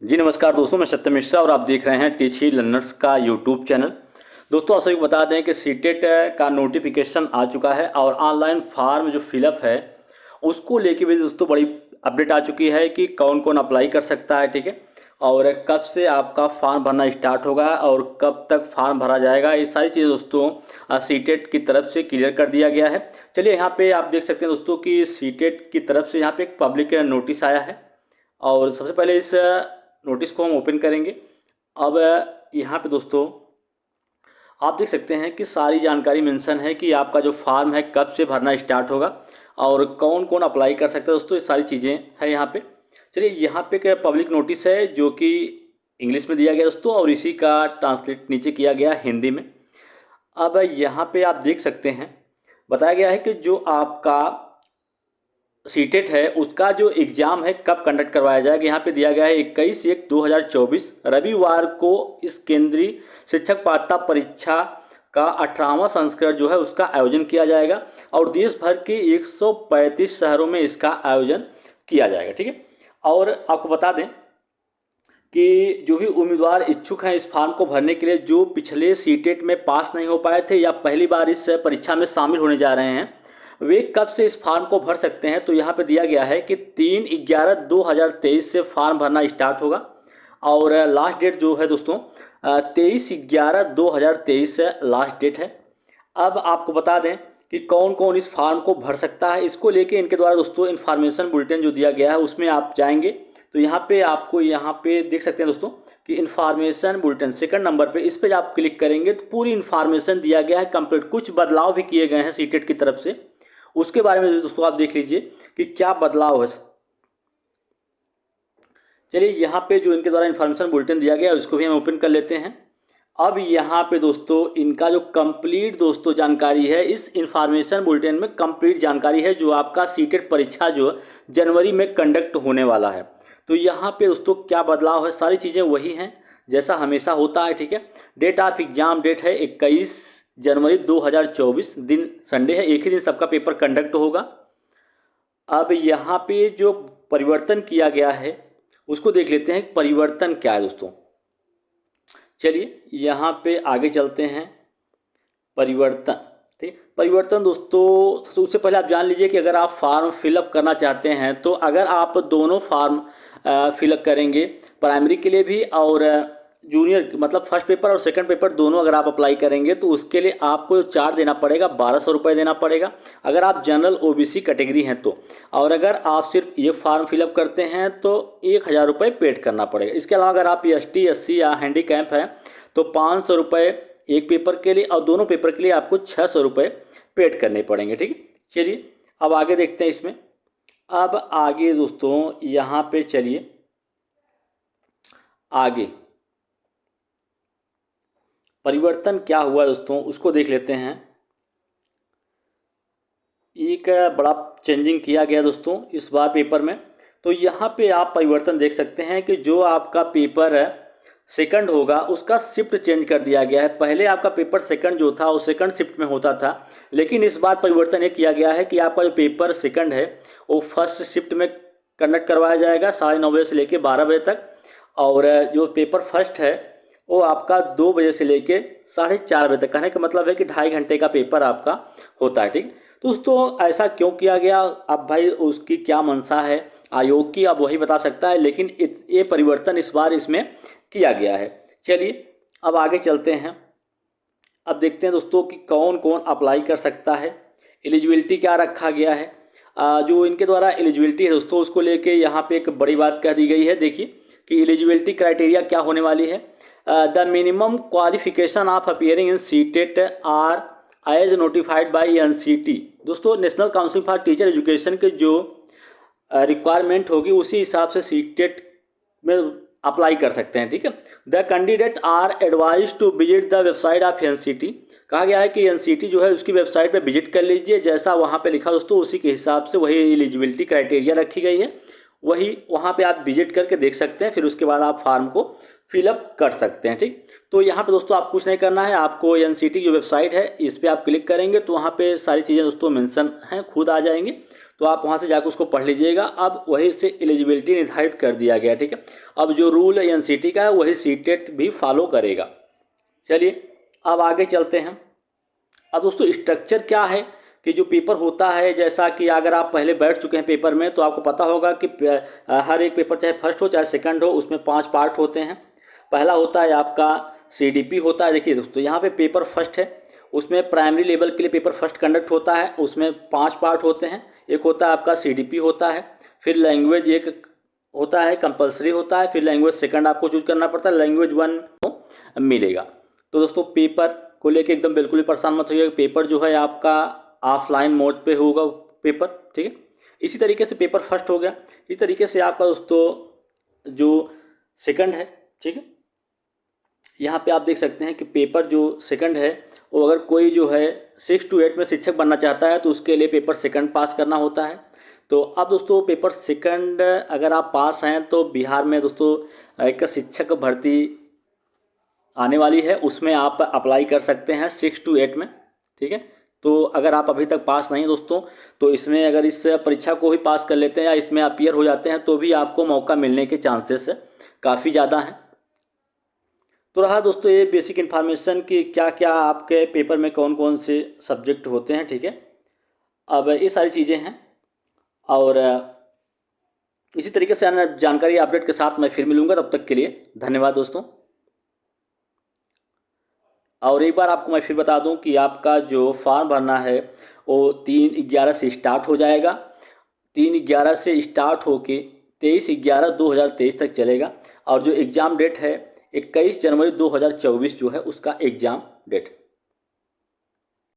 जी नमस्कार दोस्तों, मैं सत्यम मिश्रा और आप देख रहे हैं टीची लर्नर्स का यूट्यूब चैनल। दोस्तों आप सभी को बता दें कि सीटेट का नोटिफिकेशन आ चुका है और ऑनलाइन फॉर्म जो फिलअप है उसको लेके भी दोस्तों बड़ी अपडेट आ चुकी है कि कौन कौन अप्लाई कर सकता है। ठीक है, और कब से आपका फॉर्म भरना स्टार्ट होगा और कब तक फॉर्म भरा जाएगा, ये सारी चीज़ें दोस्तों सीटेट की तरफ से क्लियर कर दिया गया है। चलिए यहाँ पे आप देख सकते हैं दोस्तों कि सीटेट की तरफ से यहाँ पे एक पब्लिक नोटिस आया है और सबसे पहले इस नोटिस को हम ओपन करेंगे। अब यहाँ पे दोस्तों आप देख सकते हैं कि सारी जानकारी मेंशन है कि आपका जो फॉर्म है कब से भरना स्टार्ट होगा और कौन कौन अप्लाई कर सकता है। दोस्तों ये सारी चीज़ें हैं यहाँ पे। चलिए यहाँ पे एक पब्लिक नोटिस है जो कि इंग्लिश में दिया गया दोस्तों और इसी का ट्रांसलेट नीचे किया गया हिंदी में। अब यहाँ पे आप देख सकते हैं बताया गया है कि जो आपका सीटेट है उसका जो एग्ज़ाम है कब कंडक्ट करवाया जाएगा। यहाँ पे दिया गया है 21/1/2024 रविवार को इस केंद्रीय शिक्षक पात्रता परीक्षा का 18वां संस्करण जो है उसका आयोजन किया जाएगा और देश भर के 135 शहरों में इसका आयोजन किया जाएगा। ठीक है, और आपको बता दें कि जो भी उम्मीदवार इच्छुक हैं इस फॉर्म को भरने के लिए, जो पिछले सीटेट में पास नहीं हो पाए थे या पहली बार इस परीक्षा में शामिल होने जा रहे हैं, वे कब से इस फॉर्म को भर सकते हैं। तो यहाँ पे दिया गया है कि 3/11/2023 से फॉर्म भरना स्टार्ट होगा और लास्ट डेट जो है दोस्तों 23/11/2023 से लास्ट डेट है। अब आपको बता दें कि कौन कौन इस फॉर्म को भर सकता है, इसको लेके इनके द्वारा दोस्तों इन्फॉर्मेशन बुलेटिन जो दिया गया है उसमें आप जाएंगे तो यहाँ पे आपको यहाँ पे देख सकते हैं दोस्तों कि इन्फॉर्मेशन बुलेटिन सेकंड नंबर पे, इस पे आप क्लिक करेंगे तो पूरी इन्फॉर्मेशन दिया गया है कंप्लीट। कुछ बदलाव भी किए गए हैं सीटेट की तरफ से, उसके बारे में दोस्तों आप देख लीजिए कि क्या बदलाव है। चलिए यहाँ पे जो इनके द्वारा इन्फॉर्मेशन बुलेटिन दिया गया है उसको भी हम ओपन कर लेते हैं। अब यहाँ पे दोस्तों इनका जो कंप्लीट दोस्तों जानकारी है, इस इन्फॉर्मेशन बुलेटिन में कंप्लीट जानकारी है जो आपका सीटेट परीक्षा जो जनवरी में कंडक्ट होने वाला है। तो यहाँ पे दोस्तों क्या बदलाव है, सारी चीज़ें वही हैं जैसा हमेशा होता है। ठीक है, डेट ऑफ एग्जाम डेट है 21 जनवरी 2024, दिन संडे है, एक ही दिन सबका पेपर कंडक्ट होगा। अब यहाँ पे जो परिवर्तन किया गया है उसको देख लेते हैं परिवर्तन क्या है दोस्तों। चलिए यहाँ पे आगे चलते हैं। परिवर्तन, ठीक, परिवर्तन दोस्तों तो उससे पहले आप जान लीजिए कि अगर आप फॉर्म फिलअप करना चाहते हैं तो अगर आप दोनों फॉर्म फिलअप करेंगे, प्राइमरी के लिए भी और जूनियर मतलब फर्स्ट पेपर और सेकंड पेपर दोनों अगर आप अप्लाई करेंगे तो उसके लिए आपको चार्ज देना पड़ेगा, 1200 रुपये देना पड़ेगा अगर आप जनरल ओबीसी कैटेगरी हैं तो। और अगर आप सिर्फ ये फॉर्म फिलअप करते हैं तो 1000 रुपये पेड करना पड़ेगा। इसके अलावा अगर आप ST SC या हैंडीकैप हैं तो 500 रुपये एक पेपर के लिए और दोनों पेपर के लिए आपको 600 रुपये पेड करने पड़ेंगे। ठीक है, चलिए अब आगे देखते हैं इसमें। अब आगे दोस्तों यहाँ पे चलिए आगे परिवर्तन क्या हुआ दोस्तों उसको देख लेते हैं। एक बड़ा चेंजिंग किया गया दोस्तों इस बार पेपर में। तो यहाँ पे आप परिवर्तन देख सकते हैं कि जो आपका पेपर है सेकंड होगा उसका शिफ्ट चेंज कर दिया गया है। पहले आपका पेपर सेकंड जो था वो सेकंड शिफ्ट में होता था, लेकिन इस बार परिवर्तन ये किया गया है कि आपका जो पेपर सेकंड है वो फर्स्ट शिफ्ट में कंडक्ट करवाया जाएगा 9:30 से लेकर 12 बजे तक, और जो पेपर फर्स्ट है वो आपका 2 बजे से लेके 4:30 बजे तक। कहने का मतलब है कि 2.5 घंटे का पेपर आपका होता है। ठीक दोस्तों, ऐसा क्यों किया गया, अब भाई उसकी क्या मंशा है आयोग की, अब वही बता सकता है, लेकिन ये परिवर्तन इस बार इसमें किया गया है। चलिए अब आगे चलते हैं। अब देखते हैं दोस्तों कि कौन कौन अप्लाई कर सकता है, एलिजिबिलिटी क्या रखा गया है। जो इनके द्वारा एलिजिबिलिटी है दोस्तों उसको लेके यहाँ पे एक बड़ी बात कह दी गई है। देखिए कि एलिजिबिलिटी क्राइटेरिया क्या होने वाली है। The minimum qualification of appearing in CTET are as notified by NCT। दोस्तों national council for teacher education के जो रिक्वायरमेंट होगी उसी हिसाब से सीटेट में अप्लाई कर सकते हैं। ठीक है, the candidate are advise to visit the website of NCT। कहा गया है कि NCT जो है उसकी वेबसाइट पे विजिट कर लीजिए, जैसा वहाँ पे लिखा दोस्तों उसी के हिसाब से वही एलिजिबिलिटी क्राइटेरिया रखी गई है, वही वहाँ पे आप विजिट करके देख सकते हैं, फिर उसके बाद आप फॉर्म को फिलअप कर सकते हैं। ठीक, तो यहाँ पे दोस्तों आप कुछ नहीं करना है, आपको NCT जो वेबसाइट है इस पर आप क्लिक करेंगे तो वहाँ पे सारी चीज़ें दोस्तों मेंशन हैं, खुद आ जाएंगी। तो आप वहाँ से जाकर उसको पढ़ लीजिएगा। अब वही से एलिजिबिलिटी निर्धारित कर दिया गया, ठीक है। अब जो रूल है एनसीटी का है वही सीटेट भी फॉलो करेगा। चलिए अब आगे चलते हैं। अब दोस्तों स्ट्रक्चर क्या है कि जो पेपर होता है, जैसा कि अगर आप पहले बैठ चुके हैं पेपर में तो आपको पता होगा कि हर एक पेपर चाहे फर्स्ट हो चाहे सेकंड हो उसमें 5 पार्ट होते हैं। पहला होता है आपका सीडीपी होता है। देखिए दोस्तों यहाँ पे पेपर फर्स्ट है, उसमें प्राइमरी लेवल के लिए पेपर फर्स्ट कंडक्ट होता है, उसमें 5 पार्ट होते हैं। एक होता है आपका सीडीपी होता है, फिर लैंग्वेज एक होता है कंपलसरी होता है, फिर लैंग्वेज सेकंड आपको चूज करना पड़ता है, लैंग्वेज 1 मिलेगा। तो दोस्तों पेपर को लेके एकदम बिल्कुल भी परेशान मत होइए, पेपर जो है आपका ऑफलाइन मोड पे होगा पेपर, ठीक है। इसी तरीके से पेपर फर्स्ट हो गया। इसी तरीके से आपका दोस्तों जो सेकंड है, ठीक है, यहाँ पे आप देख सकते हैं कि पेपर जो सेकंड है वो अगर कोई जो है 6 to 8 में शिक्षक बनना चाहता है तो उसके लिए पेपर सेकंड पास करना होता है। तो अब दोस्तों पेपर सेकंड अगर आप पास हैं तो बिहार में दोस्तों एक शिक्षक भर्ती आने वाली है, उसमें आप अप्लाई कर सकते हैं 6 to 8 में, ठीक है। तो अगर आप अभी तक पास नहीं दोस्तों तो इसमें अगर इस परीक्षा को भी पास कर लेते हैं या इसमें अपीयर हो जाते हैं तो भी आपको मौका मिलने के चांसेस काफ़ी ज़्यादा हैं। तो रहा दोस्तों ये बेसिक इन्फॉर्मेशन कि क्या क्या आपके पेपर में कौन कौन से सब्जेक्ट होते हैं, ठीक है। अब ये सारी चीज़ें हैं और इसी तरीके से अन्य जानकारी अपडेट के साथ मैं फिर मिलूँगा। तब तक के लिए धन्यवाद दोस्तों। और एक बार आपको मैं फिर बता दूं कि आपका जो फॉर्म भरना है वो 3/11 से स्टार्ट हो जाएगा। 3/11 से स्टार्ट होके 23/11/2023 तक चलेगा और जो एग्ज़ाम डेट है 21 जनवरी 2024 जो है उसका एग्ज़ाम डेट